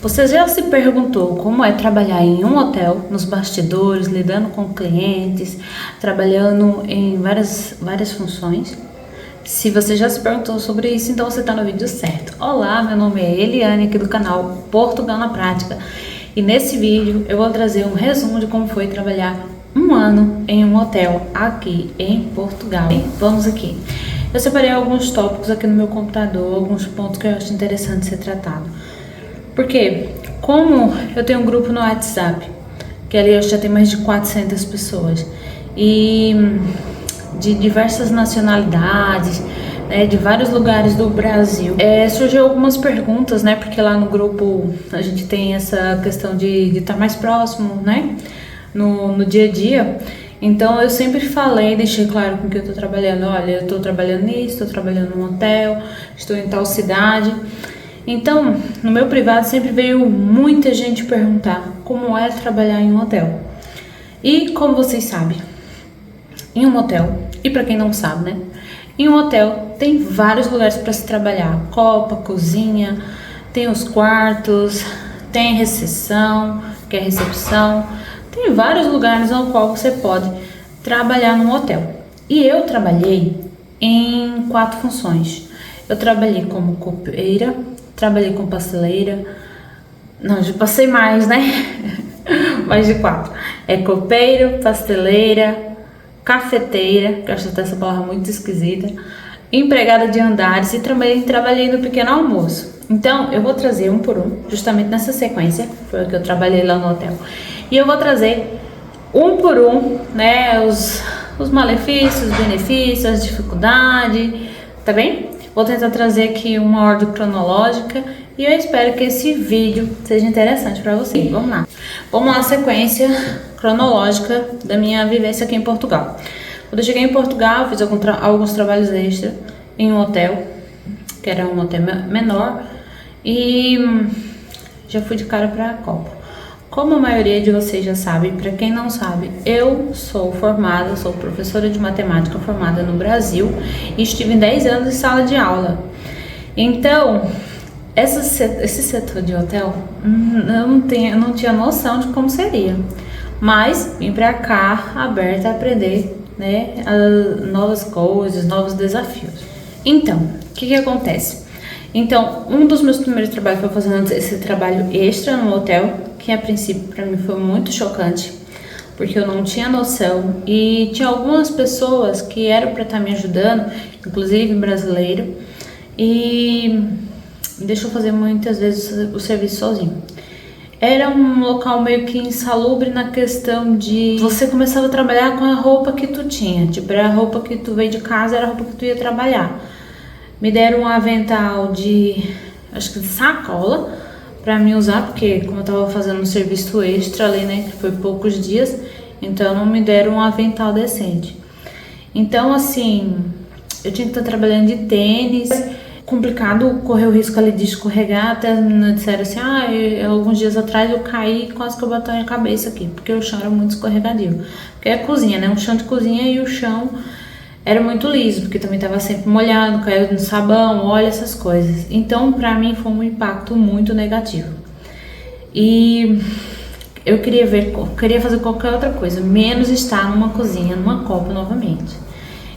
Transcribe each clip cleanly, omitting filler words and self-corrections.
Você já se perguntou como é trabalhar em um hotel, nos bastidores, lidando com clientes, trabalhando em várias funções? Se você já se perguntou sobre isso, então você está no vídeo certo. Olá, meu nome é Eliane, aqui do canal Portugal na Prática. E nesse vídeo eu vou trazer um resumo de como foi trabalhar um ano em um hotel aqui em Portugal. Vamos aqui. Eu separei alguns tópicos aqui no meu computador, alguns pontos que eu acho interessante ser tratado. Porque, como eu tenho um grupo no WhatsApp, que ali eu já tenho mais de 400 pessoas, e de diversas nacionalidades, né, de vários lugares do Brasil, surgiu algumas perguntas, né, porque lá no grupo a gente tem essa questão de estar mais próximo, né, no dia a dia. Então eu sempre falei, deixei claro com que eu estou trabalhando, olha, eu estou trabalhando nisso, estou trabalhando num hotel, estou em tal cidade. Então, no meu privado sempre veio muita gente perguntar como é trabalhar em um hotel. E como vocês sabem, em um hotel, e para quem não sabe, né? Em um hotel tem vários lugares para se trabalhar. Copa, cozinha, tem os quartos, tem recepção, que é recepção. Tem vários lugares no qual você pode trabalhar num hotel. E eu trabalhei em 4 funções. Eu trabalhei como copeira, trabalhei com pasteleira. Não, já passei mais, né? Mais de 4. É copeiro, pasteleira, cafeteira, que eu acho até essa palavra muito esquisita, empregada de andares e também trabalhei no pequeno almoço. Então, eu vou trazer um por um, justamente nessa sequência, foi o que eu trabalhei lá no hotel. E eu vou trazer um por um, né, os malefícios, os benefícios, as dificuldades, tá bem? Vou tentar trazer aqui uma ordem cronológica e eu espero que esse vídeo seja interessante para vocês. Vamos lá. Vamos lá, sequência cronológica da minha vivência aqui em Portugal. Quando eu cheguei em Portugal, fiz alguns trabalhos extras em um hotel, que era um hotel menor, e já fui de cara para a Copa. Como a maioria de vocês já sabe, para quem não sabe, eu sou formada, sou professora de matemática formada no Brasil e estive 10 anos em sala de aula. Então, esse setor de hotel, eu não tinha noção de como seria, mas vim para cá aberta a aprender, né, novas coisas, novos desafios. Então, o que acontece? Então, um dos meus primeiros trabalhos foi fazendo esse trabalho extra no hotel, que a princípio para mim foi muito chocante, porque eu não tinha noção e tinha algumas pessoas que eram para estar me ajudando, inclusive brasileiro, e me deixou fazer muitas vezes o serviço sozinho. Era um local meio que insalubre na questão de você começava a trabalhar com a roupa que tu tinha, tipo, era a roupa que tu veio de casa, era a roupa que tu ia trabalhar. Me deram um avental acho que de sacola, pra mim usar, porque como eu tava fazendo um serviço extra ali, né, que foi poucos dias, então não me deram um avental decente. Então, assim, eu tinha que estar trabalhando de tênis, complicado correr o risco ali de escorregar, até me disseram assim, alguns dias atrás eu caí e quase que eu bati a cabeça aqui, porque o chão era muito escorregadio. Porque é cozinha, né, um chão de cozinha e o chão era muito liso, porque também estava sempre molhado, caiu no sabão, óleo, essas coisas. Então, para mim, foi um impacto muito negativo. E eu queria fazer qualquer outra coisa, menos estar numa cozinha, numa copa novamente.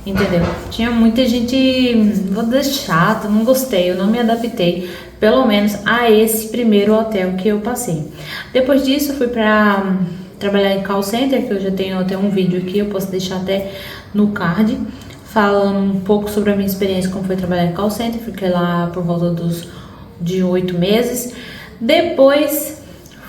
Entendeu? Tinha muita gente, vou dizer chata, não gostei, eu não me adaptei, pelo menos a esse primeiro hotel que eu passei. Depois disso, eu fui para trabalhar em call center, que eu já tenho até um vídeo aqui, eu posso deixar até no card, falando um pouco sobre a minha experiência, como foi trabalhar em call center. Fiquei lá por volta de 8 meses. Depois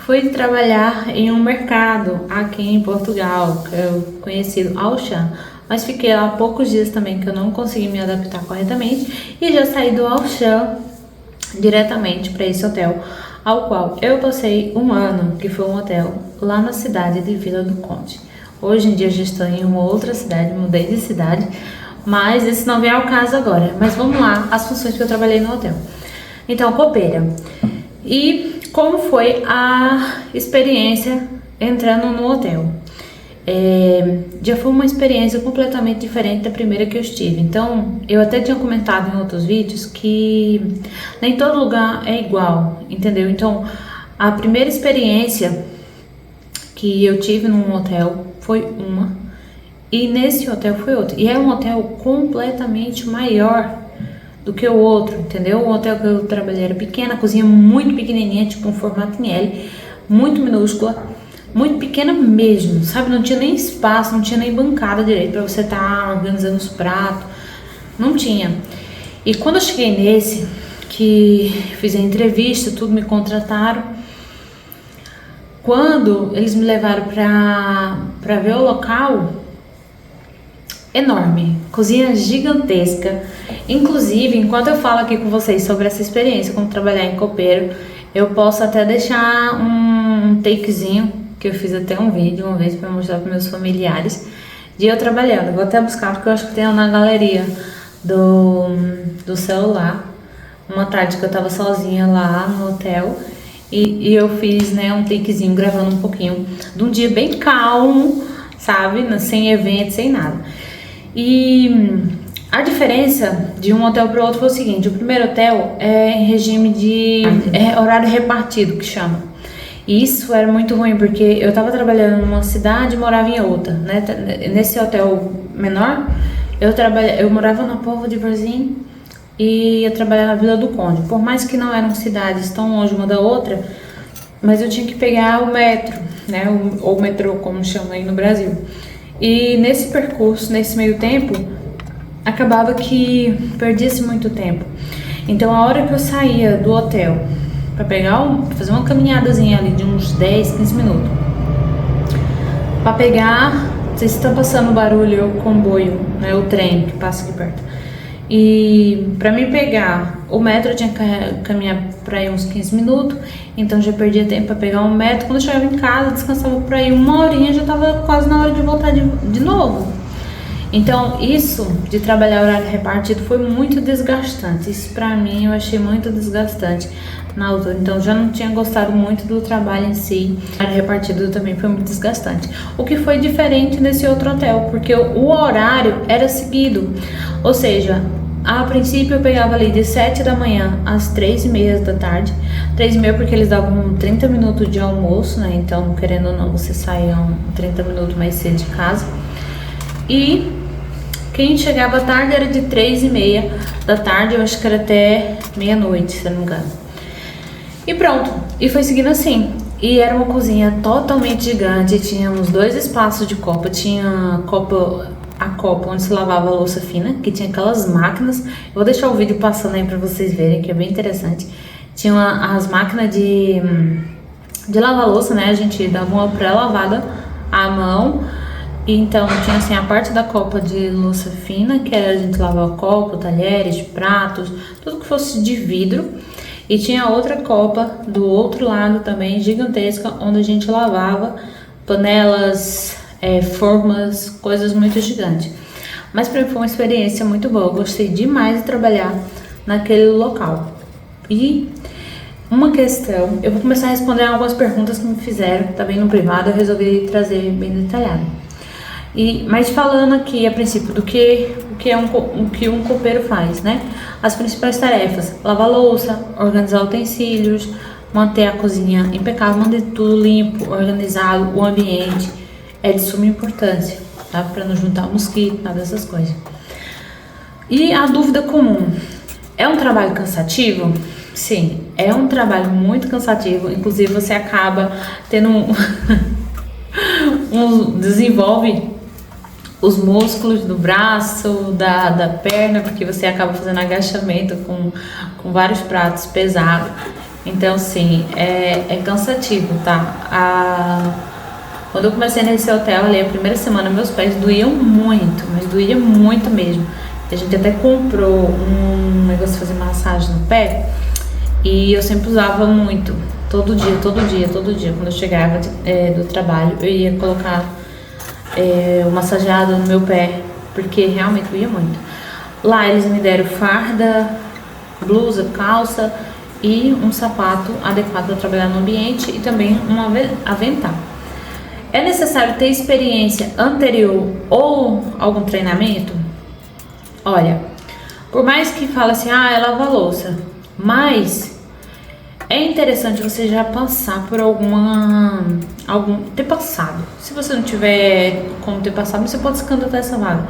fui trabalhar em um mercado aqui em Portugal, que é o conhecido Auchan, mas fiquei lá poucos dias também, que eu não consegui me adaptar corretamente, e já saí do Auchan diretamente para esse hotel, ao qual eu passei um ano, que foi um hotel lá na cidade de Vila do Conde. Hoje em dia eu já estou em uma outra cidade, mudei de cidade, mas esse não vem ao caso agora. Mas vamos lá, as funções que eu trabalhei no hotel. Então, copeira. E como foi a experiência entrando no hotel? Já foi uma experiência completamente diferente da primeira que eu estive. Então, eu até tinha comentado em outros vídeos que nem todo lugar é igual, entendeu? Então, A primeira experiência que eu tive num hotel foi uma, e nesse hotel foi outra. E é um hotel completamente maior do que o outro, entendeu? O hotel que eu trabalhei era pequena, a cozinha muito pequenininha, tipo um formato em L, muito minúscula, muito pequena mesmo, sabe? Não tinha nem espaço, não tinha nem bancada direito pra você estar organizando os pratos, não tinha. E quando eu cheguei nesse, que fiz a entrevista, tudo, me contrataram. Quando eles me levaram pra ver o local, enorme, cozinha gigantesca. Inclusive, enquanto eu falo aqui com vocês sobre essa experiência, como trabalhar em copeiro, eu posso até deixar um takezinho, que eu fiz até um vídeo uma vez para mostrar para meus familiares, de eu trabalhando. Eu vou até buscar, porque eu acho que tem na galeria do celular. Uma tarde que eu tava sozinha lá no hotel, e eu fiz, né, um takezinho gravando um pouquinho de um dia bem calmo, sabe, sem evento, sem nada. E a diferença de um hotel para o outro foi o seguinte: o primeiro hotel é em regime de horário repartido, que chama. E isso era muito ruim, porque eu tava trabalhando numa cidade e morava em outra, né? Nesse hotel menor, eu morava na Póvoa de Varzim e ia trabalhar na Vila do Conde. Por mais que não eram cidades tão longe uma da outra, mas eu tinha que pegar o metro, né? Ou metrô, como chama aí no Brasil. E nesse percurso, nesse meio tempo, acabava que perdia-se muito tempo. Então, a hora que eu saía do hotel para fazer uma caminhadazinha ali de uns 10, 15 minutos, para pegar, não sei se está passando barulho, o comboio, né, o trem que passa aqui perto. E para me pegar o metro, eu tinha que caminhar para aí uns 15 minutos, então já perdia tempo para pegar um metro. Quando eu chegava em casa, descansava por aí uma horinha, já estava quase na hora de voltar de novo. Então, isso de trabalhar horário repartido foi muito desgastante. Isso pra mim eu achei muito desgastante na altura. Então, já não tinha gostado muito do trabalho em si. O horário repartido também foi muito desgastante. O que foi diferente nesse outro hotel, porque o horário era seguido. Ou seja, a princípio eu pegava ali de 7 da manhã às 3h30 da tarde. 3h30 porque eles davam 30 minutos de almoço, né? Então, querendo ou não, você saia 30 minutos mais cedo de casa. E quem chegava à tarde era de 3h30 da tarde, eu acho que era até meia-noite, se eu não me engano. E pronto, e foi seguindo assim. E era uma cozinha totalmente gigante, tinha uns 2 espaços de copa, tinha a copa onde se lavava a louça fina, que tinha aquelas máquinas. Eu vou deixar o vídeo passando aí pra vocês verem, que é bem interessante. Tinha as máquinas de lavar louça, né? A gente dava uma pré-lavada à mão. Então tinha assim a parte da copa de louça fina, que era a gente lavar copo, talheres, pratos, tudo que fosse de vidro. E tinha outra copa do outro lado também, gigantesca, onde a gente lavava panelas, formas, coisas muito gigantes. Mas para mim foi uma experiência muito boa, eu gostei demais de trabalhar naquele local. E uma questão, eu vou começar a responder algumas perguntas que me fizeram, tá bem no privado, eu resolvi trazer bem detalhado. Mas falando aqui a princípio do que um copeiro faz, né? As principais tarefas: lavar louça, organizar utensílios, manter a cozinha impecável, manter tudo limpo, organizado, o ambiente é de suma importância, tá? Para não juntar mosquito, nada dessas coisas. E a dúvida comum: é um trabalho cansativo? Sim, é um trabalho muito cansativo, inclusive você acaba tendo desenvolve os músculos do braço, da perna, porque você acaba fazendo agachamento com vários pratos pesados. Então, sim, é cansativo, tá? Quando eu comecei nesse hotel ali, a primeira semana, meus pés doíam muito, mas doía muito mesmo. A gente até comprou um negócio de fazer massagem no pé, e eu sempre usava muito, todo dia. Quando eu chegava do trabalho, eu ia colocar o massageado no meu pé, porque realmente doía muito. Lá eles me deram farda, blusa, calça e um sapato adequado para trabalhar no ambiente e também um avental. É necessário ter experiência anterior ou algum treinamento? Olha, por mais que fale assim, é lava louça, mas é interessante você já passar por ter passado. Se você não tiver como ter passado, você pode se candidatar a essa vaga.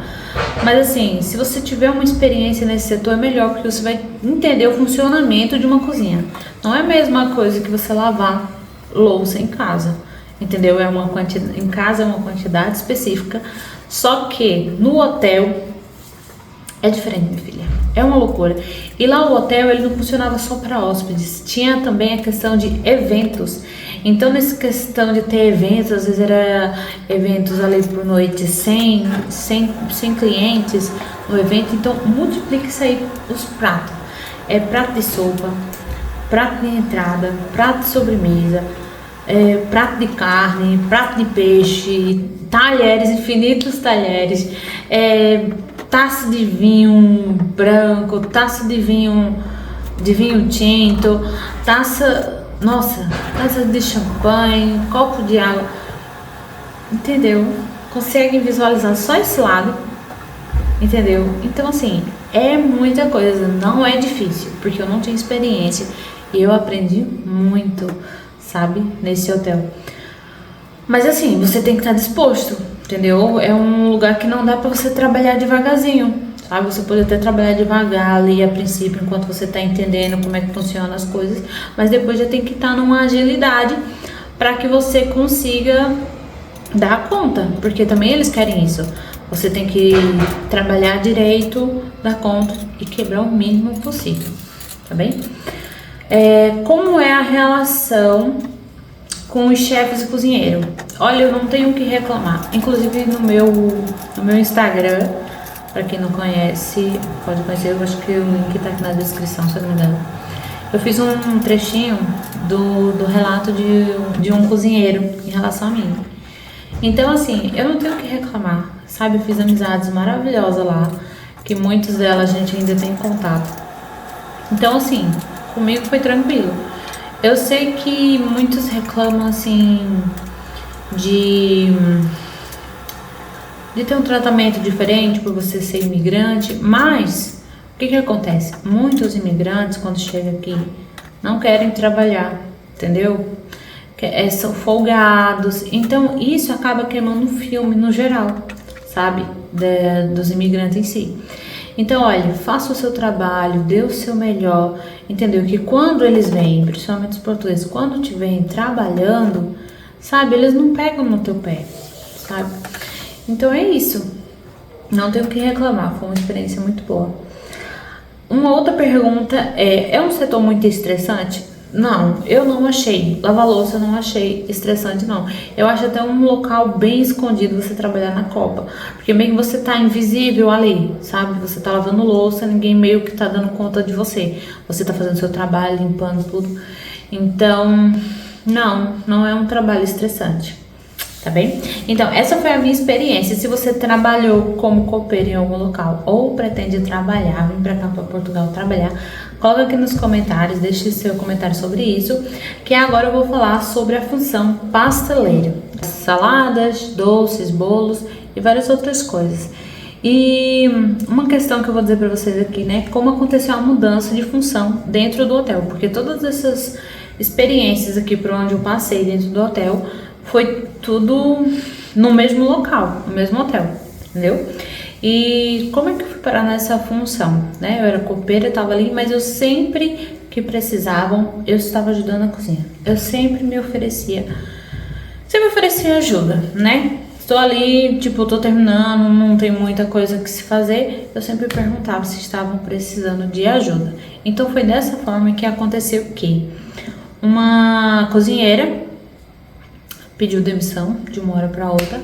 Mas assim, se você tiver uma experiência nesse setor, é melhor, porque você vai entender o funcionamento de uma cozinha. Não é a mesma coisa que você lavar louça em casa, entendeu? Em casa é uma quantidade específica, só que no hotel é diferente, minha filha. É uma loucura. E lá o hotel, ele não funcionava só para hóspedes. Tinha também a questão de eventos. Então, nessa questão de ter eventos, às vezes era eventos ali por noite, 100 clientes no evento. Então, multiplica isso aí, os pratos. É prato de sopa, prato de entrada, prato de sobremesa, prato de carne, prato de peixe, talheres, infinitos talheres, taça de vinho branco, taça de vinho tinto, taça de champanhe, copo de água, entendeu? Conseguem visualizar só esse lado, entendeu? Então assim, é muita coisa, não é difícil, porque eu não tinha experiência e eu aprendi muito, sabe, nesse hotel. Mas assim, você tem que estar disposto, entendeu? É um lugar que não dá pra você trabalhar devagarzinho, sabe? Você pode até trabalhar devagar ali a princípio, enquanto você tá entendendo como é que funcionam as coisas, mas depois já tem que estar numa agilidade para que você consiga dar conta, porque também eles querem isso. Você tem que trabalhar direito, dar conta e quebrar o mínimo possível, tá bem? Como é a relação com os chefes e cozinheiro? Olha, eu não tenho o que reclamar. Inclusive no meu Instagram, para quem não conhece, pode conhecer, eu acho que o link tá aqui na descrição, se eu não me engano. Eu fiz um trechinho do relato de um cozinheiro em relação a mim. Então, assim, eu não tenho o que reclamar, sabe? Eu fiz amizades maravilhosas lá, que muitas delas a gente ainda tem contato. Então, assim, comigo foi tranquilo. Eu sei que muitos reclamam, assim, de ter um tratamento diferente por você ser imigrante, mas o que acontece? Muitos imigrantes, quando chegam aqui, não querem trabalhar, entendeu? São folgados, então isso acaba queimando o filme no geral, sabe? Dos imigrantes em si. Então, olha, faça o seu trabalho, dê o seu melhor, entendeu? Que quando eles vêm, principalmente os portugueses, quando te vêm trabalhando, sabe? Eles não pegam no teu pé, sabe? Então é isso. Não tenho o que reclamar, foi uma experiência muito boa. Uma outra pergunta é um setor muito estressante? Não, eu não achei. Lavar louça eu não achei estressante, não. Eu acho até um local bem escondido você trabalhar na copa. Porque meio que você tá invisível ali, sabe? Você tá lavando louça, ninguém meio que tá dando conta de você. Você tá fazendo seu trabalho, limpando tudo. Então, não é um trabalho estressante. Tá bem? Então, essa foi a minha experiência. Se você trabalhou como copeiro em algum local ou pretende trabalhar, vir pra cá, pra Portugal trabalhar, coloca aqui nos comentários, deixe seu comentário sobre isso, que agora eu vou falar sobre a função pasteleiro. Saladas, doces, bolos e várias outras coisas. E uma questão que eu vou dizer pra vocês aqui, né? Como aconteceu a mudança de função dentro do hotel. Porque todas essas experiências aqui por onde eu passei dentro do hotel foi tudo no mesmo local, no mesmo hotel, entendeu? E como é que eu fui parar nessa função, né? Eu era copeira, eu tava ali, mas eu sempre que precisavam, eu estava ajudando a cozinha. Eu sempre me oferecia ajuda, né? Estou ali, tipo, tô terminando, não tem muita coisa que se fazer. Eu sempre perguntava se estavam precisando de ajuda. Então foi dessa forma que aconteceu que uma cozinheira pediu demissão de uma hora para outra,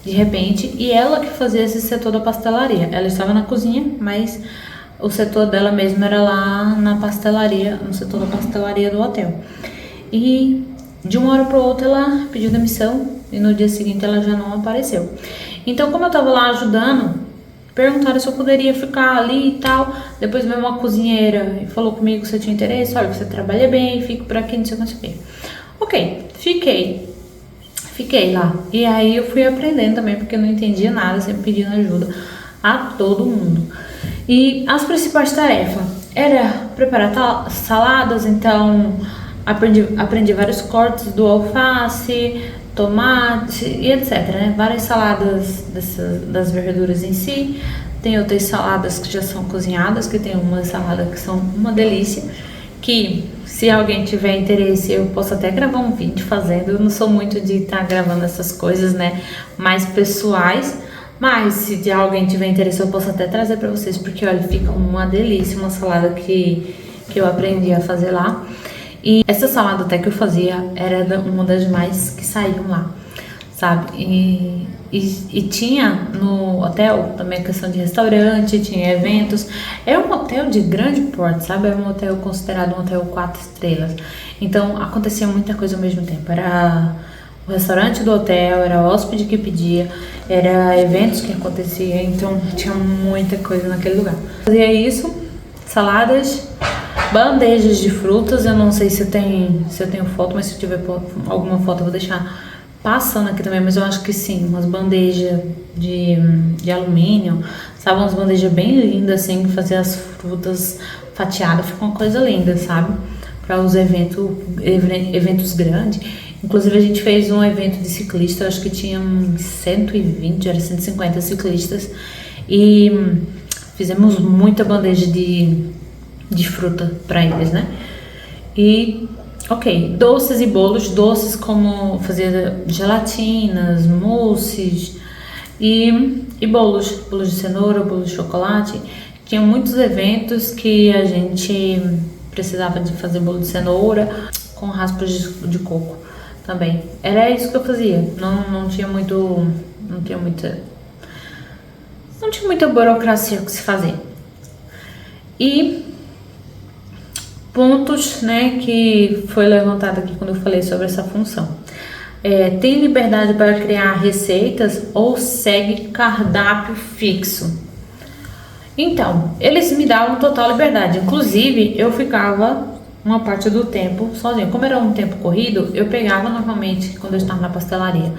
de repente, e ela que fazia esse setor da pastelaria. Ela estava na cozinha, mas o setor dela mesmo era lá na pastelaria, no setor da pastelaria do hotel. E de uma hora para outra ela pediu demissão e no dia seguinte ela já não apareceu. Então, como eu estava lá ajudando, perguntaram se eu poderia ficar ali e tal. Depois veio uma cozinheira e falou comigo se eu tinha interesse. Olha, você trabalha bem, fico por aqui, não sei o que. Ok, Fiquei lá. E aí eu fui aprendendo também, porque eu não entendia nada, sempre pedindo ajuda a todo mundo. E as principais tarefas era preparar saladas, então Aprendi vários cortes do alface, tomate e etc, né? Várias saladas das verduras em si. Tem outras saladas que já são cozinhadas, que tem uma salada que são uma delícia, que se alguém tiver interesse eu posso até gravar um vídeo fazendo. Eu não sou muito de estar gravando essas coisas, né, mais pessoais, mas se de alguém tiver interesse eu posso até trazer para vocês, porque olha, fica uma delícia, uma salada que eu aprendi a fazer lá. E essa salada até que eu fazia era uma das mais que saíam lá, sabe? E tinha no hotel também a questão de restaurante, tinha eventos. É um hotel de grande porte, sabe? É um hotel considerado um hotel 4 estrelas. Então acontecia muita coisa ao mesmo tempo. Era o restaurante do hotel, era hóspede que pedia, era eventos que acontecia. Então tinha muita coisa naquele lugar. Fazia isso, saladas, bandejas de frutas. Eu não sei se eu tenho foto, mas se eu tiver alguma foto eu vou deixar passando aqui também, mas eu acho que sim, umas bandejas de alumínio, sabe, umas bandejas bem lindas, assim, fazer as frutas fatiadas, fica uma coisa linda, sabe, para os eventos grandes. Inclusive a gente fez um evento de ciclista, eu acho que tinha 120, era 150 ciclistas, e fizemos muita bandeja de fruta para eles, né, e ok, doces e bolos, doces como fazer gelatinas, mousses e bolos de cenoura, bolos de chocolate. Tinha muitos eventos que a gente precisava de fazer bolo de cenoura com raspas de coco também. Era isso que eu fazia, não tinha muita burocracia que se fazer. E pontos, né, que foi levantado aqui quando eu falei sobre essa função. Tem liberdade para criar receitas ou segue cardápio fixo? Então, eles me davam total liberdade. Inclusive, eu ficava uma parte do tempo sozinha. Como era um tempo corrido, eu pegava normalmente, quando eu estava na pastelaria,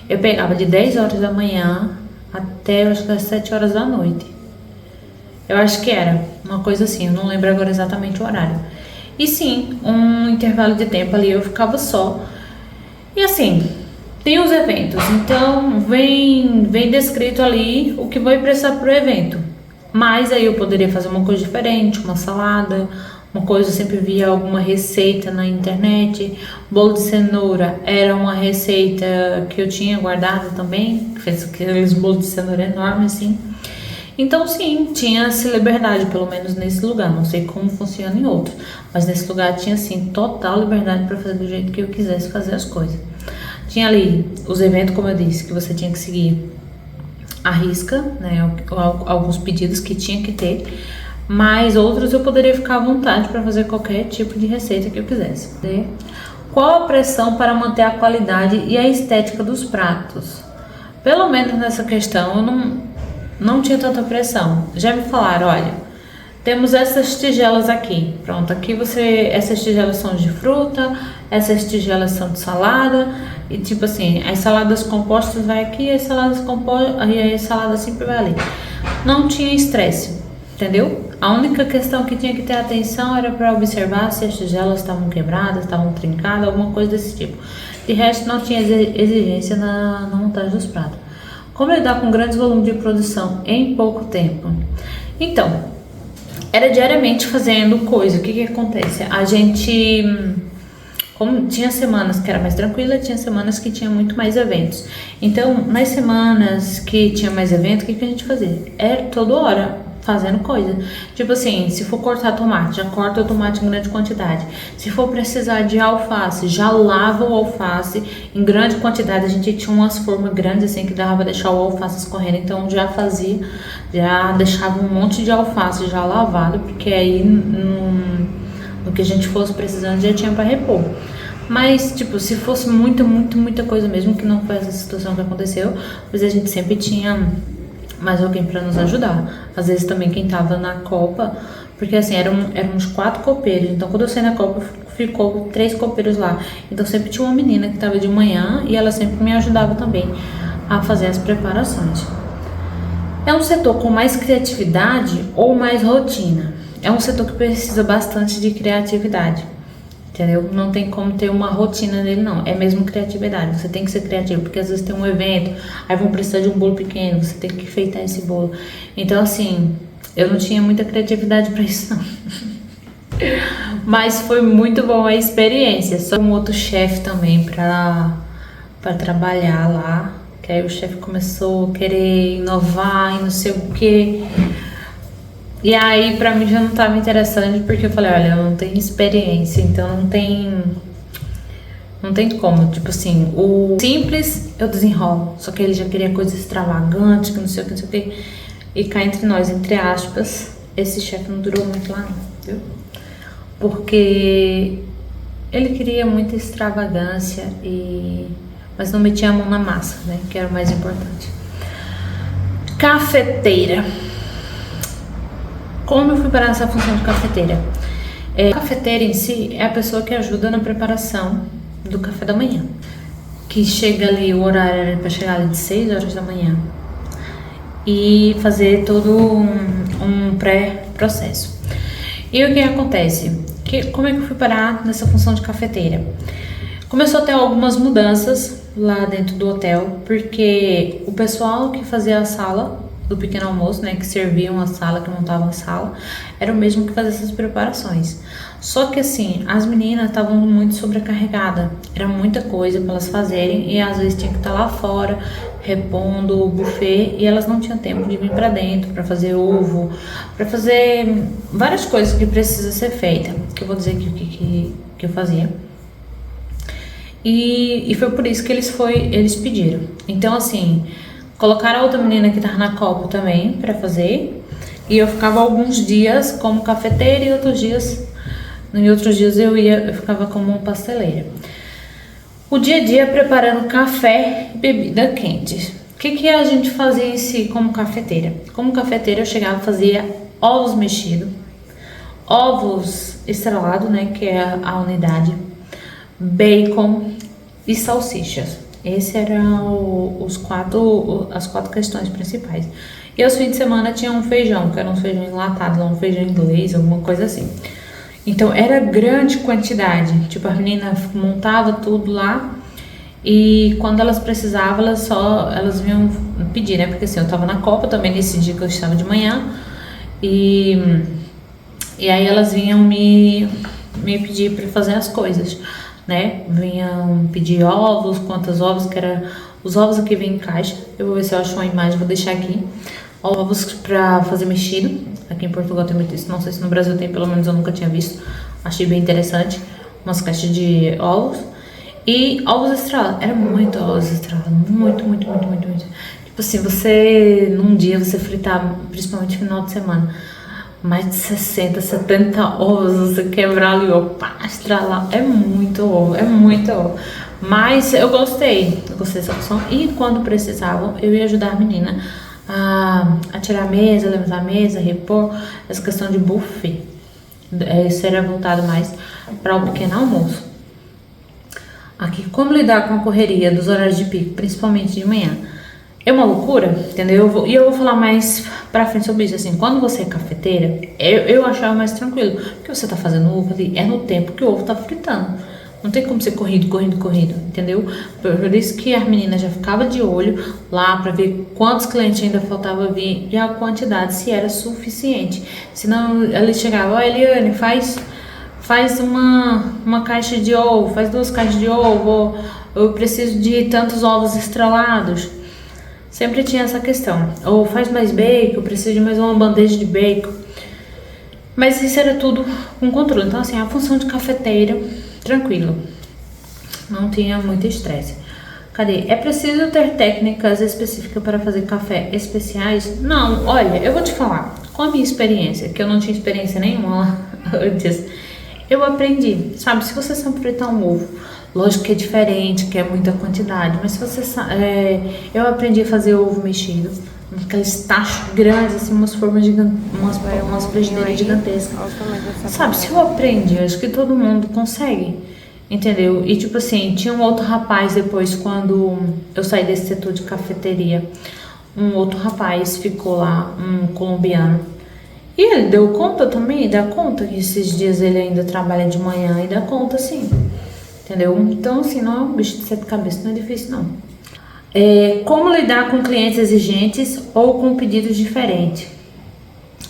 eu pegava de 10 horas da manhã até, eu acho que às 7 horas da noite. Eu acho que era uma coisa assim, eu não lembro agora exatamente o horário. E sim, um intervalo de tempo ali eu ficava só. E assim, tem os eventos, então vem descrito ali o que vai precisar pro evento. Mas aí eu poderia fazer uma coisa diferente, uma salada, uma coisa, eu sempre via alguma receita na internet. Bolo de cenoura era uma receita que eu tinha guardado também, que fez aqueles bolos de cenoura enormes assim. Então sim, tinha essa liberdade, pelo menos nesse lugar, não sei como funciona em outros, mas nesse lugar tinha sim total liberdade para fazer do jeito que eu quisesse fazer as coisas. Tinha ali os eventos, como eu disse, que você tinha que seguir à risca, né, alguns pedidos que tinha que ter, mas outros eu poderia ficar à vontade para fazer qualquer tipo de receita que eu quisesse. Né? Qual a pressão para manter a qualidade e a estética dos pratos? Pelo menos nessa questão eu não tinha tanta pressão. Já me falaram, olha, temos essas tigelas aqui. Pronto, aqui essas tigelas são de fruta, essas tigelas são de salada. E tipo assim, as saladas compostas vai aqui, as saladas compostas, e a salada sempre vai ali. Não tinha estresse, entendeu? A única questão que tinha que ter atenção era para observar se as tigelas estavam quebradas, estavam trincadas, alguma coisa desse tipo. De resto, não tinha exigência na montagem dos pratos. Como lidar com grandes volumes de produção em pouco tempo? Então, era diariamente fazendo coisa. O que acontece? A gente, como tinha semanas que era mais tranquila, tinha semanas que tinha muito mais eventos. Então, nas semanas que tinha mais evento, o que a gente fazia? Era toda hora fazendo coisa. Tipo assim, se for cortar tomate, já corta o tomate em grande quantidade. Se for precisar de alface, já lava o alface em grande quantidade. A gente tinha umas formas grandes assim que dava pra deixar o alface escorrendo, então já deixava um monte de alface já lavado, porque aí no que a gente fosse precisando já tinha para repor. Mas, tipo, se fosse muita coisa mesmo, que não foi essa situação que aconteceu, pois a gente sempre tinha mais alguém para nos ajudar. Às vezes também quem tava na copa, porque assim, eram uns 4 copeiros. Então quando eu saí na copa, ficou 3 copeiros lá. Então sempre tinha uma menina que tava de manhã e ela sempre me ajudava também a fazer as preparações. É um setor com mais criatividade ou mais rotina? É um setor que precisa bastante de criatividade. entendeu? Não tem como ter uma rotina dele, não. É mesmo criatividade. Você tem que ser criativo, porque às vezes tem um evento, aí vão precisar de um bolo pequeno, você tem que enfeitar esse bolo. Então, assim, eu não tinha muita criatividade pra isso, não. Mas foi muito bom a experiência. Só um outro chefe também pra trabalhar lá. Que aí o chefe começou a querer inovar e não sei o quê. E aí pra mim já não tava interessante, porque eu falei, olha, eu não tenho experiência, então não tem como. Tipo assim, o simples eu desenrolo. Só que ele já queria coisa extravagante, que não sei o que, não sei o que. E cá entre nós, entre aspas, esse chefe não durou muito lá não, viu? Porque ele queria muita extravagância mas não metia a mão na massa, né? Que era o mais importante. Cafeteira. Como eu fui parar nessa função de cafeteira? A cafeteira em si é a pessoa que ajuda na preparação do café da manhã. Que chega ali, o horário era para chegar ali de 6 horas da manhã. E fazer todo um pré-processo. E o que acontece? Como é que eu fui parar nessa função de cafeteira? Começou a ter algumas mudanças lá dentro do hotel, porque o pessoal que fazia a sala do pequeno almoço, né, que serviam a sala, que montavam a sala, era o mesmo que fazia essas preparações. Só que assim, as meninas estavam muito sobrecarregadas, era muita coisa para elas fazerem e às vezes tinha que estar lá fora repondo o buffet e elas não tinham tempo de vir para dentro para fazer ovo, para fazer várias coisas que precisa ser feita, que eu vou dizer que eu fazia. E foi por isso que eles pediram. Então assim, colocaram a outra menina que tava na copa também para fazer. E eu ficava alguns dias como cafeteira e em outros dias eu ficava como pasteleira. O dia a dia preparando café e bebida quente. O que a gente fazia em si como cafeteira? Como cafeteira eu chegava e fazia ovos mexidos, ovos estrelados, né, que é a unidade, bacon e salsichas. Esses eram as quatro questões principais. E aos fins de semana tinha um feijão, que era um feijão enlatado, um feijão inglês, alguma coisa assim. Então era grande quantidade. Tipo, a menina montava tudo lá e quando elas precisavam, elas vinham pedir, né? Porque assim, eu tava na Copa também nesse dia que eu estava de manhã e aí elas vinham me pedir para fazer as coisas, né? Vinham pedir ovos, quantos ovos, que era os ovos aqui vêm em caixa. Eu vou ver se eu acho uma imagem, vou deixar aqui. Ovos para fazer mexido. Aqui em Portugal tem muito isso, não sei se no Brasil tem, pelo menos eu nunca tinha visto. Achei bem interessante. Umas caixas de ovos. E ovos estrelados. Era muito ovos estrelados. Muito. Tipo assim, num dia, você fritar, principalmente no final de semana, mais de 60, 70 ovos, você quebrar ali, opa, estralar. É muito ovo. Mas eu gostei dessa opção. E quando precisavam, eu ia ajudar a menina a tirar a mesa, levantar a mesa, repor, essa questão de buffet. Isso era voltado mais para o pequeno almoço. Aqui, como lidar com a correria dos horários de pico, principalmente de manhã? É uma loucura, entendeu? Eu vou falar mais pra frente sobre isso. Assim, quando você é cafeteira, eu achava mais tranquilo, porque você tá fazendo ovo ali, é no tempo que o ovo tá fritando. Não tem como ser corrido, entendeu? Por isso que as meninas já ficavam de olho lá para ver quantos clientes ainda faltava vir e a quantidade, se era suficiente. Senão ela chegava, ó, Eliane, faz uma caixa de ovo, faz 2 caixas de ovo, eu preciso de tantos ovos estrelados. Sempre tinha essa questão. Ou faz mais bacon, eu preciso de mais uma bandeja de bacon. Mas isso era tudo com controle. Então assim, a função de cafeteira, tranquilo, não tinha muito estresse. Cadê? É preciso ter técnicas específicas para fazer café especiais? Não, olha, eu vou te falar, com a minha experiência, que eu não tinha experiência nenhuma lá antes, eu aprendi, sabe, se você sabe fritar um ovo, lógico que é diferente, que é muita quantidade, mas se você eu aprendi a fazer ovo mexido, aqueles tachos grandes, assim, umas formas gigantes, umas frigideiras gigantescas. Sabe, se eu aprendi, eu acho que todo mundo consegue, entendeu? E tipo assim, tinha um outro rapaz depois, quando eu saí desse setor de cafeteria, um outro rapaz ficou lá, um colombiano, E ele deu conta também, dá conta que esses dias ele ainda trabalha de manhã e dá conta, sim. Entendeu? Então, assim, não é um bicho de sete cabeças, não é difícil, não. Como lidar com clientes exigentes ou com pedidos diferentes?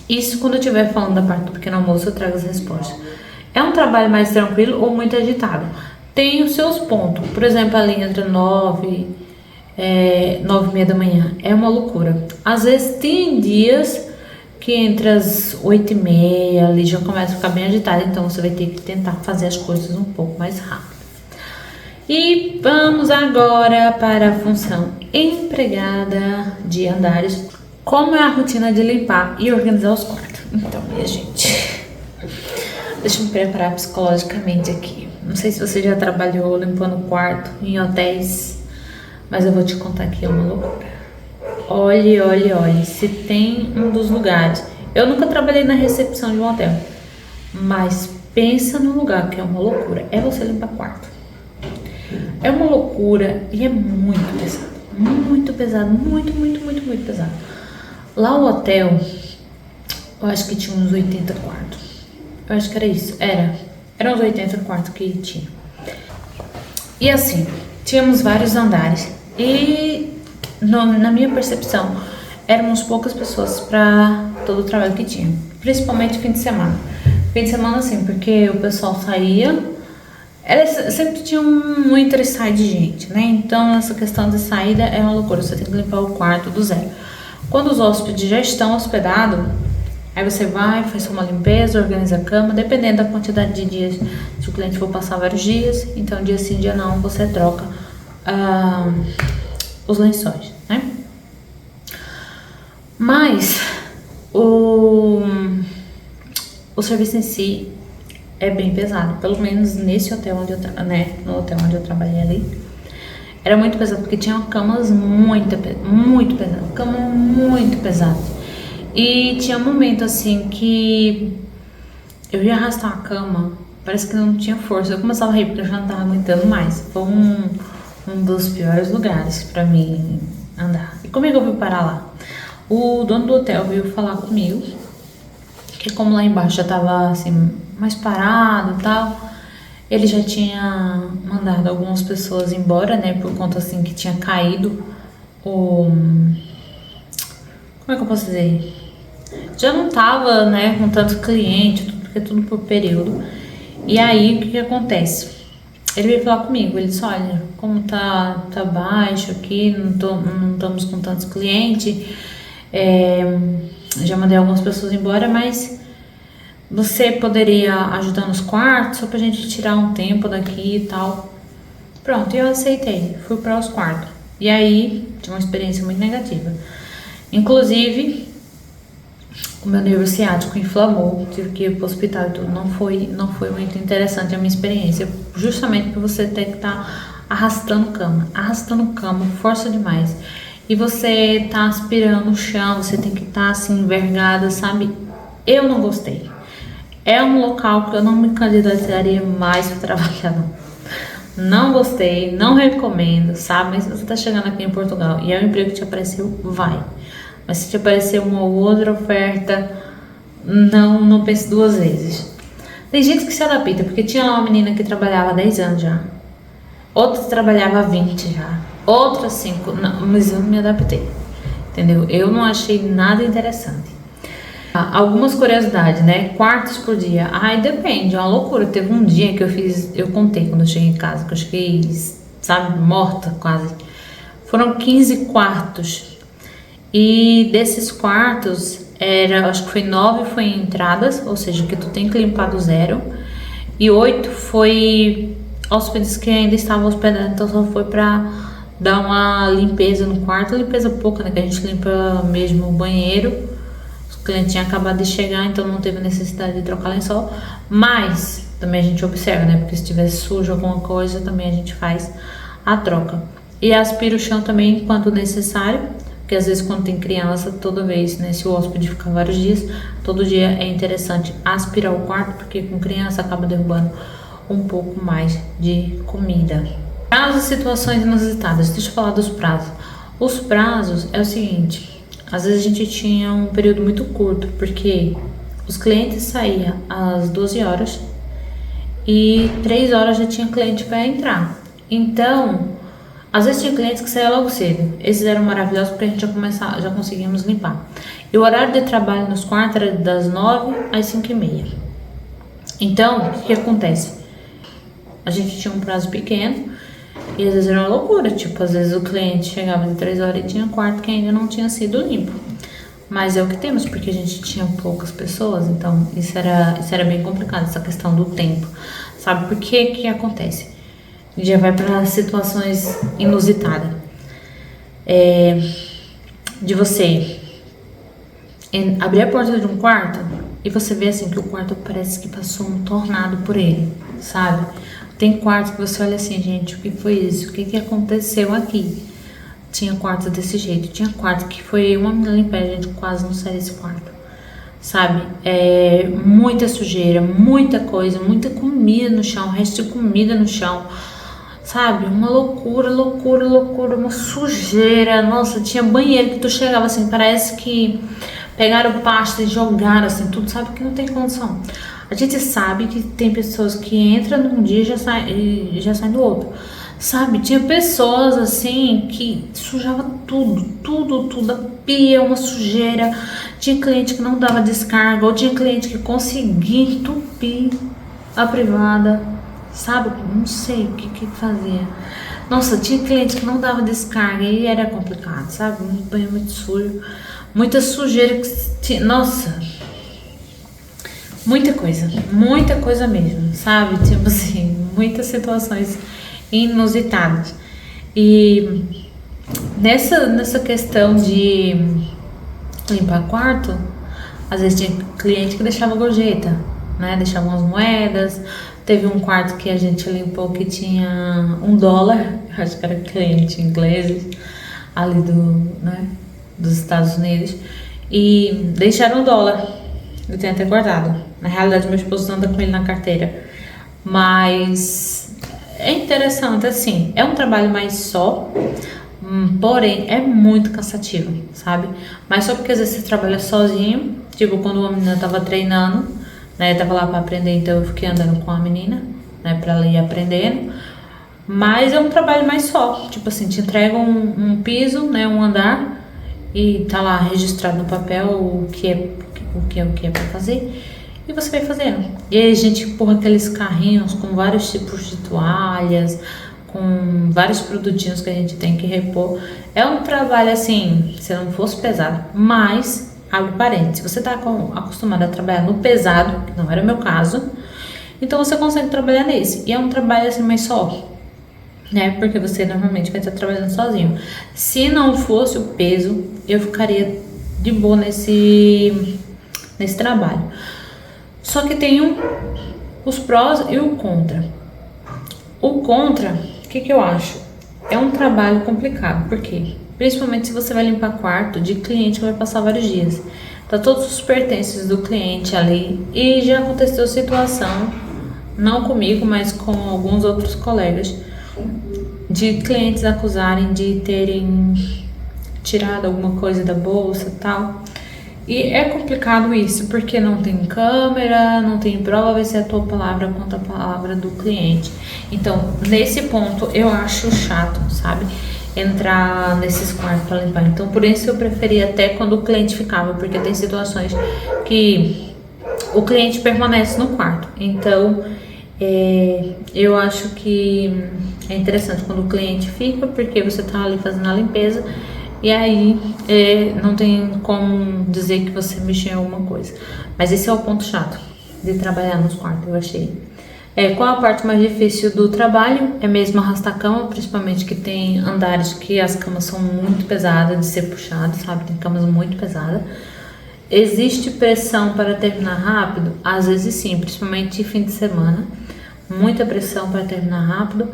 Isso quando eu estiver falando da parte do pequeno almoço eu trago as respostas. É um trabalho mais tranquilo ou muito agitado? Tem os seus pontos. Por exemplo, ali entre 9h30 da manhã. É uma loucura. Às vezes tem dias que entre as 8h30 ali já começa a ficar bem agitado. Então você vai ter que tentar fazer as coisas um pouco mais rápido. E vamos agora para a função empregada de andares. Como é a rotina de limpar e organizar os quartos? Então, minha gente, deixa eu me preparar psicologicamente aqui. Não sei se você já trabalhou limpando quarto em hotéis, mas eu vou te contar que é uma loucura. Olhe, se tem um dos lugares. Eu nunca trabalhei na recepção de um hotel, mas pensa num lugar que é uma loucura. É você limpar quarto. É uma loucura e é muito pesado. Muito pesado, muito pesado. Lá o hotel, eu acho que tinha uns 80 quartos. Eu acho que era isso. Eram uns 80 quartos que tinha. E assim, tínhamos vários andares. E na minha percepção, éramos poucas pessoas para todo o trabalho que tinha. Principalmente fim de semana. Fim de semana, assim, porque o pessoal saía. Sempre tinha um entra e sai de gente, né? Então, essa questão de saída é uma loucura. Você tem que limpar o quarto do zero. Quando os hóspedes já estão hospedados, aí você vai, faz uma limpeza, organiza a cama, dependendo da quantidade de dias. Se o cliente for passar vários dias, então dia sim, dia não, você troca os lençóis, né? Mas o serviço em si é bem pesado, pelo menos nesse hotel onde no hotel onde eu trabalhei ali. Era muito pesado, porque tinha camas muito pesadas, cama muito pesada. E tinha um momento assim que eu ia arrastar a cama, parece que não tinha força. Eu começava a rir porque eu já não tava aguentando mais. Foi um dos piores lugares pra mim andar. E como é que eu fui parar lá? O dono do hotel veio falar comigo, que como lá embaixo já tava assim, mais parado e tal, ele já tinha mandado algumas pessoas embora, né, por conta assim que tinha caído como é que eu posso dizer? Já não tava, né, com tanto cliente, porque é tudo por período. E aí, o que acontece? Ele veio falar comigo, ele disse, olha, como tá baixo aqui, não estamos com tantos clientes, já mandei algumas pessoas embora, mas você poderia ajudar nos quartos, só pra gente tirar um tempo daqui e tal. Pronto, eu aceitei, fui para os quartos. E aí, tive uma experiência muito negativa. Inclusive, o meu nervo ciático inflamou, tive que ir pro hospital e tudo. Não foi muito interessante a minha experiência, justamente por você ter que estar arrastando cama, força demais. E você tá aspirando o chão, você tem que estar assim, envergada, sabe? Eu não gostei. É um local que eu não me candidataria mais para trabalhar, não. Não gostei, não recomendo, sabe? Mas se você tá chegando aqui em Portugal e é um emprego que te apareceu, vai. Mas se te aparecer uma ou outra oferta, não pense duas vezes. Tem gente que se adapta, porque tinha uma menina que trabalhava há 10 anos já. Outra trabalhava há 20 já. Outra 5, não, mas eu não me adaptei. Entendeu? Eu não achei nada interessante. Algumas curiosidades, né? Quartos por dia. Ai, depende, é uma loucura. Teve um dia que eu contei quando eu cheguei em casa, que eu cheguei, sabe, morta quase. Foram 15 quartos. E desses quartos, acho que foi 9 foi entradas, ou seja, que tu tem que limpar do zero. E 8 foi hóspedes que ainda estavam hospedados, então só foi pra dar uma limpeza no quarto. Limpeza pouca, né? Que a gente limpa mesmo o banheiro. O cliente tinha acabado de chegar, então não teve necessidade de trocar lençol. Mas também a gente observa, né? Porque se tiver sujo alguma coisa, também a gente faz a troca. E aspira o chão também enquanto necessário, porque às vezes quando tem criança, toda vez, né? Se o hóspede ficar vários dias, todo dia é interessante aspirar o quarto, porque com criança acaba derrubando um pouco mais de comida. Prazos e situações inusitadas. Deixa eu falar dos prazos. Os prazos é o seguinte. Às vezes a gente tinha um período muito curto, porque Os clientes saíam às 12 horas e 3 horas já tinha cliente para entrar. Então, às vezes tinha clientes que saíam logo cedo. Esses eram maravilhosos porque a gente já conseguíamos limpar. E o horário de trabalho nos quartos era das 9 às 5h30. Então, o que acontece? A gente tinha um prazo pequeno e às vezes era uma loucura. Tipo, às vezes o cliente chegava de 3 horas e tinha quarto que ainda não tinha sido limpo. Mas é o que temos, porque a gente tinha poucas pessoas, então isso era bem complicado, essa questão do tempo. Sabe por que acontece? Já vai para situações inusitadas. De você abrir a porta de um quarto e você vê assim que o quarto parece que passou um tornado por ele, sabe? Tem quarto que você olha assim, gente, o que foi isso? O que aconteceu aqui? Tinha quarto desse jeito, tinha quarto que foi uma limpeza, a gente quase não saiu desse quarto, sabe? Muita sujeira, muita coisa, muita comida no chão, resto de comida no chão, sabe? Uma loucura, uma sujeira. Nossa, tinha banheiro que tu chegava assim, parece que pegaram pasta e jogaram assim, tudo, sabe que não tem condição. A gente sabe que tem pessoas que entram num dia e já saem do outro. Sabe, tinha pessoas assim que sujava tudo, a pia, uma sujeira. Tinha cliente que não dava descarga, ou tinha cliente que conseguia entupir a privada, sabe? Não sei o que fazia. Nossa, tinha cliente que não dava descarga e era complicado, sabe? Um banho muito sujo, muita sujeira que tinha. Nossa, muita coisa mesmo, sabe? Tipo assim, muitas situações inusitadas. E nessa questão de limpar quarto, às vezes tinha cliente que deixava gorjeta, né? Deixava umas moedas. Teve um quarto que a gente limpou que tinha $1, acho que era cliente inglês ali dos Estados Unidos, e deixaram $1. Eu tenho até guardado. Na realidade, meu esposo anda com ele na carteira. Mas é interessante, assim, é um trabalho mais só, porém é muito cansativo, sabe? Mas só porque às vezes você trabalha sozinho, tipo quando uma menina tava treinando, né, eu tava lá pra aprender, então eu fiquei andando com a menina, né, pra ela ir aprendendo. Mas é um trabalho mais só, tipo assim, te entregam um piso, né, um andar, e tá lá registrado no papel o que é pra fazer. E você vai fazendo. E aí a gente empurra aqueles carrinhos com vários tipos de toalhas, com vários produtinhos que a gente tem que repor. É um trabalho assim, se não fosse pesado, mas, abre parênteses, se você tá acostumado a trabalhar no pesado, que não era o meu caso, então você consegue trabalhar nesse. E é um trabalho assim mais só, né? Porque você normalmente vai estar trabalhando sozinho. Se não fosse o peso, eu ficaria de boa nesse trabalho. Só que tem os prós e o contra. O contra, o que eu acho? É um trabalho complicado, porque principalmente se você vai limpar quarto de cliente que vai passar vários dias. Tá todos os pertences do cliente ali, e já aconteceu situação, não comigo, mas com alguns outros colegas, de clientes acusarem de terem tirado alguma coisa da bolsa e tal. E é complicado isso, porque não tem câmera, não tem prova, vai ser a tua palavra contra a palavra do cliente. Então, nesse ponto, eu acho chato, sabe? Entrar nesses quartos para limpar. Então, por isso eu preferia até quando o cliente ficava, porque tem situações que o cliente permanece no quarto. Então, eu acho que é interessante quando o cliente fica, porque você tá ali fazendo a limpeza. E aí, não tem como dizer que você mexeu em alguma coisa. Mas esse é o ponto chato de trabalhar nos quartos, eu achei. Qual a parte mais difícil do trabalho? É mesmo arrastar a cama, principalmente que tem andares que as camas são muito pesadas de ser puxadas, sabe? Tem camas muito pesadas. Existe pressão para terminar rápido? Às vezes sim, principalmente fim de semana. Muita pressão para terminar rápido.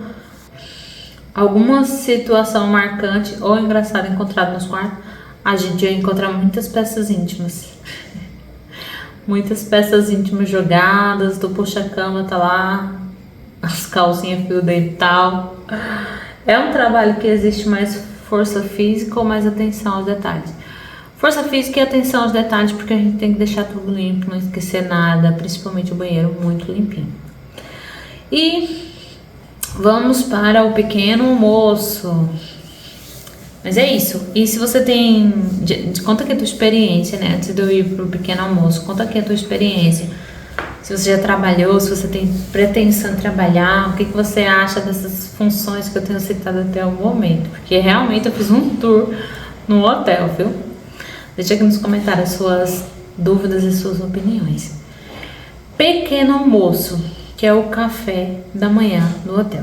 Alguma situação marcante ou engraçada encontrada nos quartos, a gente vai encontrar muitas peças íntimas. Muitas peças íntimas jogadas, do puxa-cama tá lá, as calcinhas fio dental. É um trabalho que existe mais força física ou mais atenção aos detalhes. Força física e atenção aos detalhes, porque a gente tem que deixar tudo limpo, não esquecer nada, principalmente o banheiro muito limpinho. E vamos para o pequeno almoço. Mas é isso. E se você tem... Conta aqui a tua experiência, né? Antes de eu ir pro pequeno almoço, conta aqui a tua experiência. Se você já trabalhou, se você tem pretensão de trabalhar, o que você acha dessas funções que eu tenho citado até o momento. Porque realmente eu fiz um tour no hotel, viu? Deixa aqui nos comentários suas dúvidas e suas opiniões. Pequeno almoço, que é o café da manhã no hotel.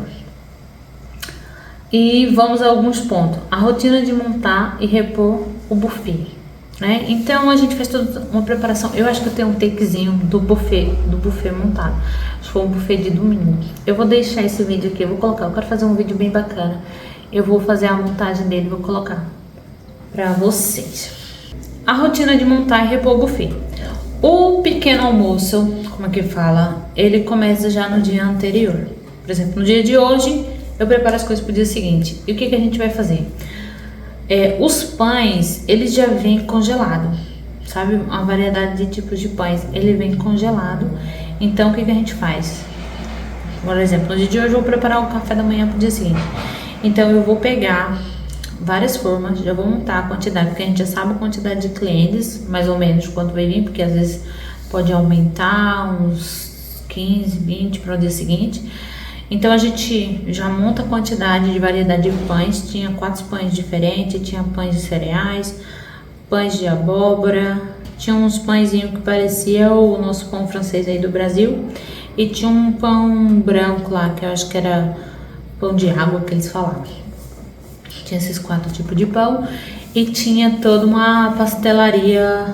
E vamos a alguns pontos. A rotina de montar e repor o buffet, né? Então a gente fez toda uma preparação. Eu acho que eu tenho um takezinho do buffet montado. Acho que foi um buffet de domingo. Eu vou deixar esse vídeo aqui, eu vou colocar. Eu quero fazer um vídeo bem bacana. Eu vou fazer a montagem dele, vou colocar pra vocês. A rotina de montar e repor o buffet. O pequeno almoço, como é que fala? Ele começa já no dia anterior. Por exemplo, no dia de hoje, eu preparo as coisas pro dia seguinte. E o que a gente vai fazer? Os pães, eles já vêm congelado, sabe? Uma variedade de tipos de pães, ele vem congelado. Então, o que a gente faz? Por exemplo, no dia de hoje eu vou preparar o café da manhã pro dia seguinte. Então, eu vou pegar várias formas, já vou montar a quantidade, porque a gente já sabe a quantidade de clientes, mais ou menos quanto vai vir, porque às vezes pode aumentar uns 15, 20 para o dia seguinte. Então a gente já monta a quantidade de variedade de pães. Tinha 4 pães diferentes, tinha pães de cereais, pães de abóbora, tinha uns pãezinhos que parecia o nosso pão francês aí do Brasil, e tinha um pão branco lá, que eu acho que era pão de água que eles falavam. Tinha esses 4 tipos de pão e tinha toda uma pastelaria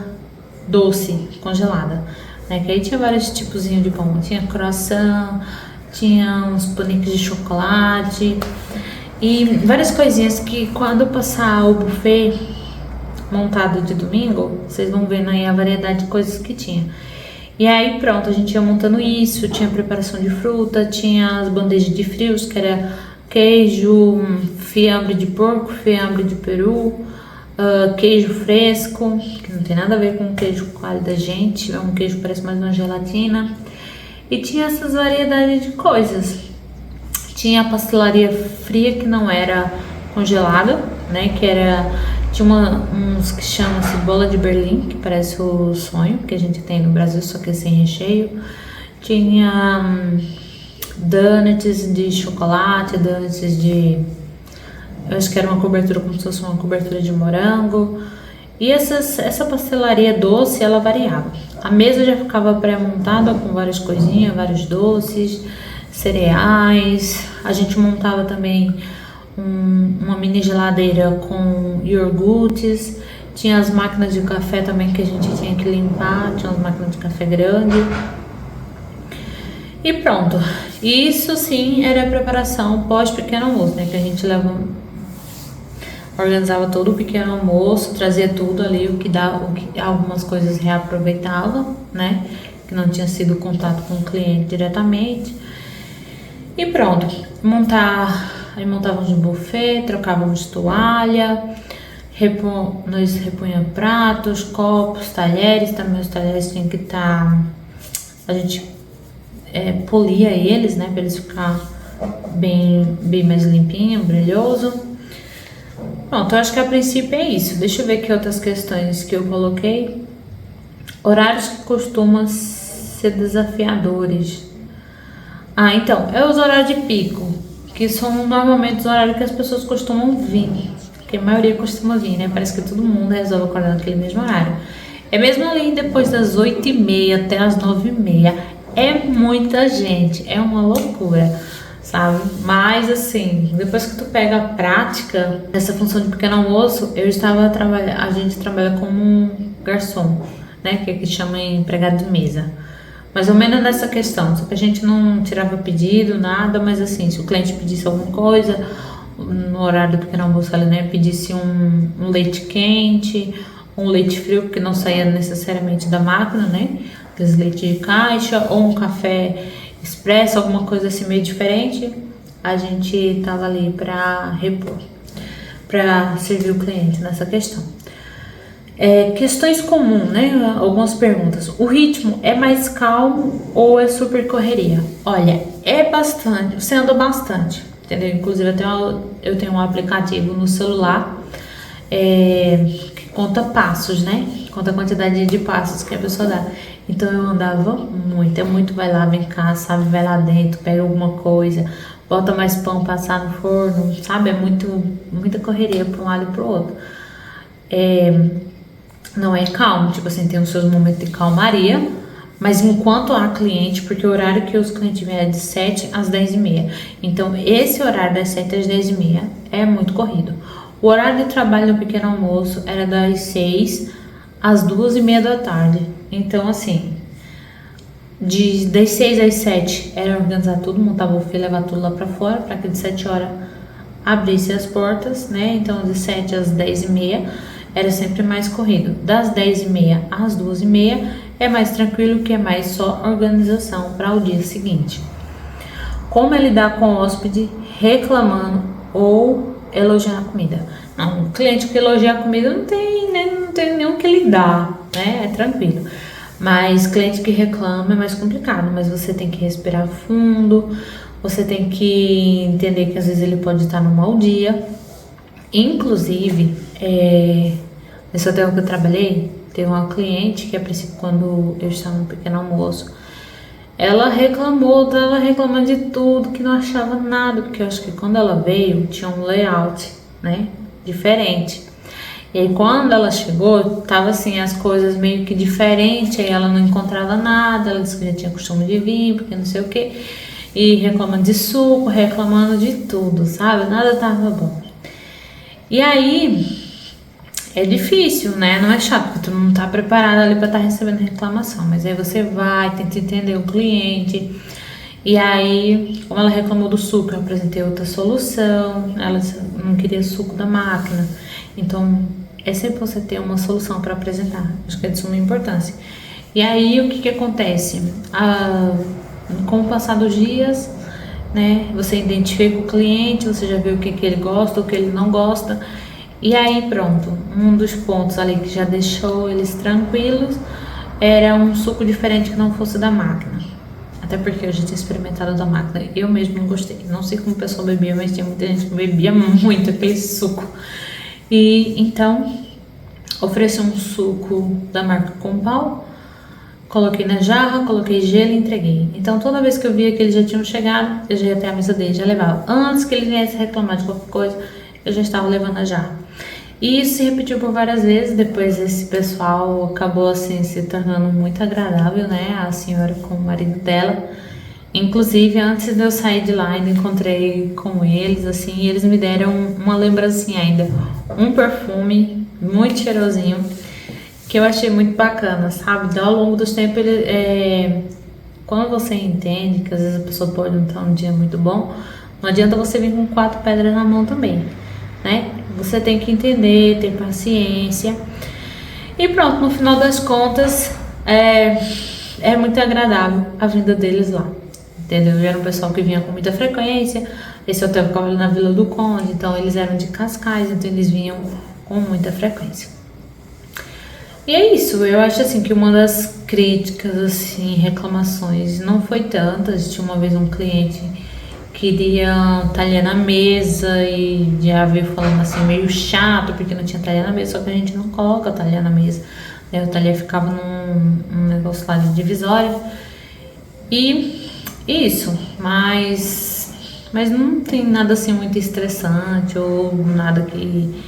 doce congelada, né? Que aí tinha vários tipos de pão. Tinha croissant, tinha uns paniques de chocolate e várias coisinhas que quando passar o buffet montado de domingo, vocês vão vendo aí a variedade de coisas que tinha. E aí pronto, a gente ia montando isso, tinha preparação de fruta, tinha as bandejas de frios, que era queijo, fiambre de porco, fiambre de peru, queijo fresco, que não tem nada a ver com o queijo coalho da gente, é um queijo que parece mais uma gelatina. E tinha essas variedades de coisas. Tinha a pastelaria fria, que não era congelada, né, que era... Tinha uns que chamam-se bola de Berlim, que parece o sonho que a gente tem no Brasil, só que sem recheio. Tinha... donuts de chocolate, donuts de... eu acho que era uma cobertura como se fosse uma cobertura de morango. E essa pastelaria doce, ela variava. A mesa já ficava pré-montada com várias coisinhas, vários doces, cereais. A gente montava também uma mini geladeira com iogurtes. Tinha as máquinas de café também que a gente tinha que limpar. Tinha umas máquinas de café grande. E pronto, isso sim era a preparação pós pequeno almoço, né? Que a gente organizava todo o pequeno almoço, trazia tudo ali, o que algumas coisas reaproveitava, né? Que não tinha sido contato com o cliente diretamente. E pronto, aí montávamos um buffet, trocávamos toalha, nós repunhamos pratos, copos, talheres, também os talheres tinham que estar... A gente polia eles, né, para eles ficar bem mais limpinho, brilhoso. Pronto, eu acho que a princípio é isso. Deixa eu ver aqui outras questões que eu coloquei. Horários que costumam ser desafiadores. Então, é os horários de pico, que são normalmente os horários que as pessoas costumam vir, porque a maioria costuma vir, né? Parece que todo mundo resolve acordar naquele mesmo horário. É mesmo ali depois das 8h30 até as 9h30. É muita gente, é uma loucura, sabe? Mas assim, depois que tu pega a prática dessa função de pequeno almoço, a gente trabalha como um garçom, né? Que aqui chama empregado de mesa. Mais ou menos nessa questão, só que a gente não tirava pedido, nada, mas assim, se o cliente pedisse alguma coisa, no horário do pequeno almoço ali, né? Pedisse um leite quente, um leite frio, porque não saía necessariamente da máquina, né? Aqueles leite de caixa, ou um café expresso, alguma coisa assim meio diferente, a gente tava ali para repor, para servir o cliente nessa questão. Questões comuns, né? Algumas perguntas. O ritmo é mais calmo ou é super correria? Olha, é bastante, você anda bastante, entendeu? Inclusive eu tenho um aplicativo no celular que conta passos, né? Conta a quantidade de passos que a pessoa dá. Então eu andava muito, é muito vai lá, vem cá, sabe? Vai lá dentro, pega alguma coisa, bota mais pão, passar no forno, sabe? É muita correria para um lado e para o outro. Não é calmo, tipo assim, tem os seus momentos de calmaria, mas enquanto há cliente, porque o horário que os clientes vêm é de 7 às 10h30. Então, esse horário das 7 às 10h30 é muito corrido. O horário de trabalho do pequeno almoço era das 6 às 2h30 da tarde. Então, assim, das 6 às 7 era organizar tudo, montar o buffet, levar tudo lá pra fora, para que de 7 horas abrisse as portas, né? Então, de 7 às 10h30 era sempre mais corrido. Das 10h30 às 2h30 é mais tranquilo, que é mais só organização para o dia seguinte. Como é lidar com o hóspede reclamando ou elogiando a comida? Não, o cliente que elogia a comida não tem, né, não tem nem o que lidar, né? É tranquilo. Mas cliente que reclama é mais complicado, mas você tem que respirar fundo, você tem que entender que às vezes ele pode estar num mau dia. Inclusive, nesse hotel que eu trabalhei, teve uma cliente que, a princípio, quando eu estava no pequeno almoço, ela reclamando de tudo, que não achava nada, porque eu acho que quando ela veio, tinha um layout, né, diferente. E aí, quando ela chegou, tava assim, as coisas meio que diferentes, aí ela não encontrava nada, ela disse que já tinha costume de vir, porque não sei o que, e reclamando de suco, reclamando de tudo, sabe? Nada tava bom. E aí, é difícil, né? Não é chato, porque tu não tá preparado ali pra estar recebendo reclamação. Mas aí você vai, tenta entender o cliente. E aí, como ela reclamou do suco, eu apresentei outra solução. Ela não queria suco da máquina. Então, é sempre você ter uma solução para apresentar. Acho que é de suma importância. E aí, o que acontece? Com o passar dos dias, né? Você identifica o cliente, você já vê o que ele gosta, o que ele não gosta. E aí pronto, um dos pontos ali que já deixou eles tranquilos era um suco diferente que não fosse da máquina. Até porque eu já tinha experimentado da máquina, eu mesmo não gostei. Não sei como o pessoal bebia, mas tinha muita gente que bebia muito aquele suco. E então ofereci um suco da marca Compal, coloquei na jarra, coloquei gelo e entreguei. Então toda vez que eu via que eles já tinham chegado, eu já ia até a mesa deles, já levava. Antes que eles viessem reclamar de qualquer coisa, eu já estava levando a jarra. E isso se repetiu por várias vezes. Depois esse pessoal acabou assim se tornando muito agradável, né? A senhora com o marido dela. Inclusive, antes de eu sair de lá, ainda encontrei com eles, assim, e eles me deram uma lembrancinha ainda. Um perfume muito cheirosinho, que eu achei muito bacana, sabe? Ao longo dos tempos, quando você entende que às vezes a pessoa pode não estar um dia muito bom, não adianta você vir com 4 pedras na mão também, né? Você tem que entender, ter paciência. E pronto, no final das contas, é muito agradável a vinda deles lá, entendeu? Era um pessoal que vinha com muita frequência. Esse hotel ficava ali na Vila do Conde, então eles eram de Cascais, então eles vinham com muita frequência. E é isso, eu acho assim que uma das críticas, assim, reclamações, não foi tantas. Tinha uma vez um cliente queria talher na mesa e já veio falando assim meio chato porque não tinha talher na mesa, só que a gente não coloca talher na mesa, né? O talher ficava num negócio lá de divisória e isso, mas não tem nada assim muito estressante ou nada que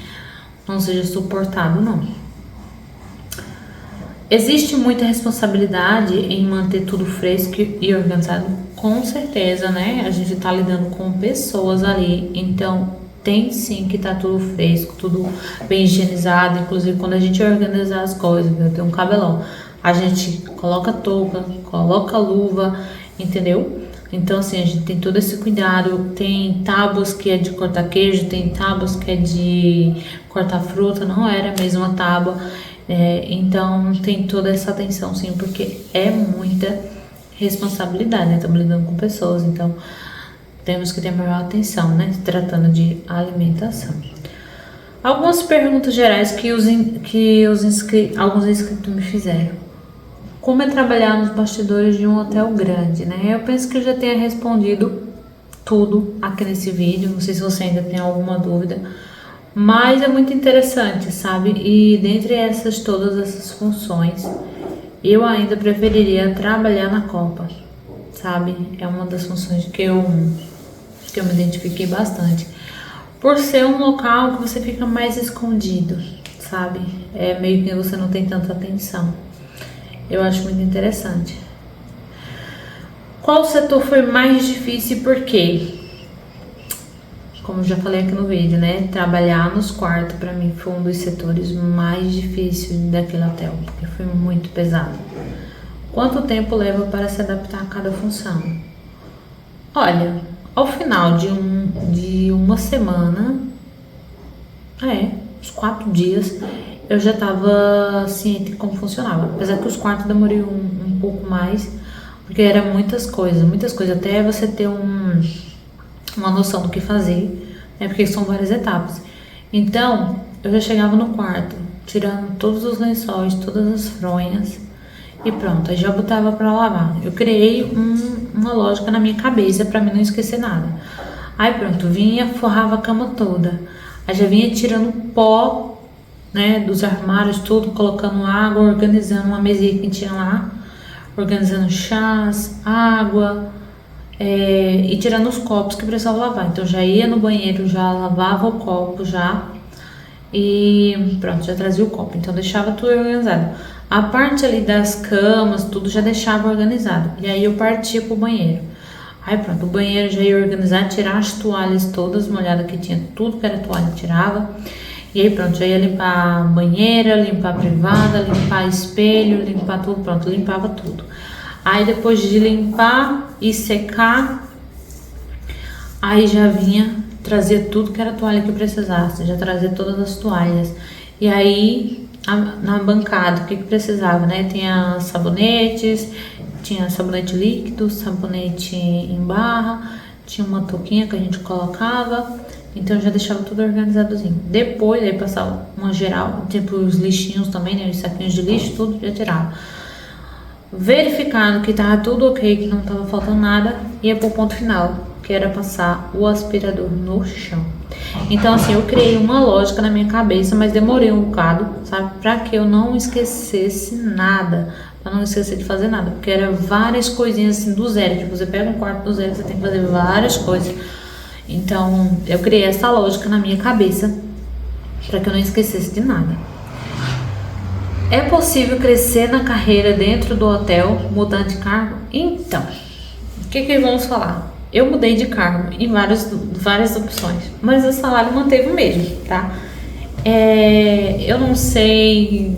não seja suportável, não. Existe muita responsabilidade em manter tudo fresco e organizado, com certeza, né? A gente tá lidando com pessoas ali, então tem sim que tá tudo fresco, tudo bem higienizado. Inclusive, quando a gente organizar as coisas, eu tenho um cabelão, a gente coloca touca, coloca luva, entendeu? Então, assim, a gente tem todo esse cuidado. Tem tábuas que é de cortar queijo, tem tábuas que é de cortar fruta, não era a mesma tábua. Então tem toda essa atenção, sim, porque é muita responsabilidade, né? Estamos lidando com pessoas, então temos que ter maior atenção, né? Se tratando de alimentação. Algumas perguntas gerais que alguns inscritos me fizeram. Como é trabalhar nos bastidores de um hotel grande, né? Eu penso que eu já tenha respondido tudo aqui nesse vídeo. Não sei se você ainda tem alguma dúvida, mas é muito interessante, sabe? E dentre todas essas funções, eu ainda preferiria trabalhar na Copa, sabe? É uma das funções que eu me identifiquei bastante. Por ser um local que você fica mais escondido, sabe? É meio que você não tem tanta atenção. Eu acho muito interessante. Qual setor foi mais difícil e por quê? Como eu já falei aqui no vídeo, né? Trabalhar nos quartos pra mim foi um dos setores mais difíceis daquele hotel, porque foi muito pesado. Quanto tempo leva para se adaptar a cada função? Olha, ao final de uma semana, uns 4 dias, eu já estava ciente de como funcionava. Apesar que os quartos demorei um pouco mais, porque era muitas coisas, até você ter uma noção do que fazer, né? Porque são várias etapas. Então, eu já chegava no quarto, tirando todos os lençóis, todas as fronhas, e pronto, aí já botava para lavar. Eu criei uma lógica na minha cabeça para mim não esquecer nada. Aí pronto, vinha, forrava a cama toda. Aí já vinha tirando pó, né, dos armários, tudo, colocando água, organizando uma mesinha que tinha lá, organizando chás, água, e tirando os copos que precisava lavar. Então já ia no banheiro, já lavava o copo já, e pronto, já trazia o copo. Então deixava tudo organizado. A parte ali das camas, tudo já deixava organizado. E aí eu partia pro banheiro. Aí pronto, o banheiro já ia organizar, tirar as toalhas todas molhadas que tinha, tudo que era toalha tirava. E aí pronto, já ia limpar a banheira, limpar a privada, limpar espelho, limpar tudo, pronto, limpava tudo. Aí depois de limpar e secar, aí já vinha, trazia tudo que era toalha que precisasse, já trazia todas as toalhas. E aí na bancada, o que precisava, né? Tinha sabonetes, tinha sabonete líquido, sabonete em barra, tinha uma touquinha que a gente colocava, então já deixava tudo organizadozinho. Depois, aí passava uma geral, tipo os lixinhos também, né? Os saquinhos de lixo, tudo já tirava. Verificando que tava tudo ok, que não tava faltando nada, ia pro ponto final, que era passar o aspirador no chão. Então assim, eu criei uma lógica na minha cabeça, mas demorei um bocado, sabe? Pra que eu não esquecesse nada, pra não esquecer de fazer nada, porque era várias coisinhas assim do zero, tipo, você pega um quarto do zero, você tem que fazer várias coisas. Então eu criei essa lógica na minha cabeça, pra que eu não esquecesse de nada. É possível crescer na carreira dentro do hotel, mudando de cargo? Então, o que vamos falar? Eu mudei de cargo em várias opções, mas o salário manteve o mesmo, tá? Eu não sei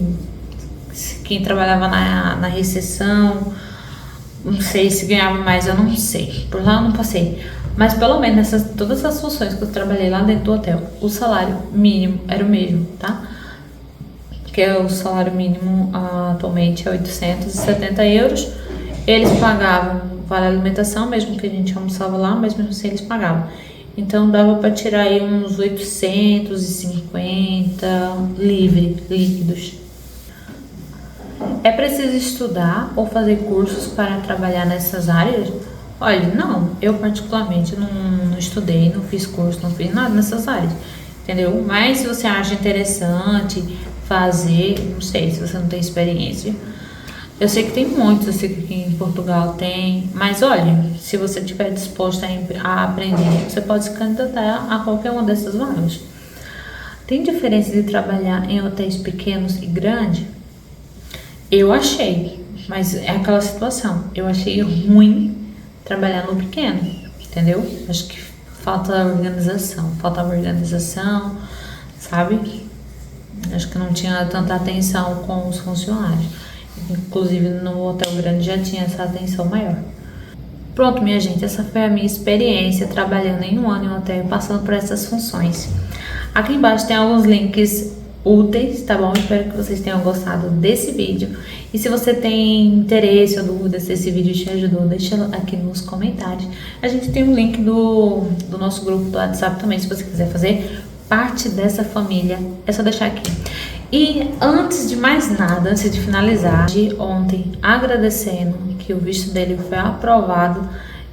se quem trabalhava na recepção, não sei se ganhava mais, eu não sei. Por lá eu não passei. Mas pelo menos todas essas funções que eu trabalhei lá dentro do hotel, o salário mínimo era o mesmo, tá? Que é o salário mínimo atualmente é 870 euros. Eles pagavam vale alimentação, mesmo que a gente almoçava lá, mas mesmo assim eles pagavam. Então dava para tirar aí uns 850 líquidos. É preciso estudar ou fazer cursos para trabalhar nessas áreas? Olha, não, eu particularmente não estudei, não fiz curso, não fiz nada nessas áreas, entendeu? Mas se você acha interessante fazer, não sei, se você não tem experiência, eu sei que tem muitos, eu sei que aqui em Portugal tem, mas olha, se você estiver disposta a aprender, você pode se candidatar a qualquer uma dessas vagas. Tem diferença de trabalhar em hotéis pequenos e grandes? Eu achei, mas é aquela situação, eu achei ruim trabalhar no pequeno, entendeu? Acho que faltava organização, sabe? Acho que não tinha tanta atenção com os funcionários. Inclusive no hotel grande já tinha essa atenção maior. Pronto, minha gente, essa foi a minha experiência trabalhando em um ano em um hotel, passando por essas funções. Aqui embaixo tem alguns links úteis, tá bom? Espero que vocês tenham gostado desse vídeo. E se você tem interesse ou dúvidas se esse vídeo te ajudou, deixa aqui nos comentários. A gente tem um link do nosso grupo do WhatsApp também, se você quiser fazer parte dessa família, é só deixar aqui. E antes de mais nada, antes de finalizar, de ontem, agradecendo que o visto dele foi aprovado,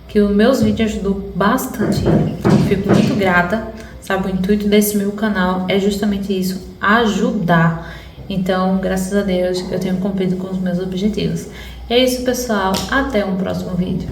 que os meus vídeos ajudou bastante, eu fico muito grata, sabe? O intuito desse meu canal é justamente isso, ajudar. Então, graças a Deus, eu tenho cumprido com os meus objetivos. É isso, pessoal, até um próximo vídeo.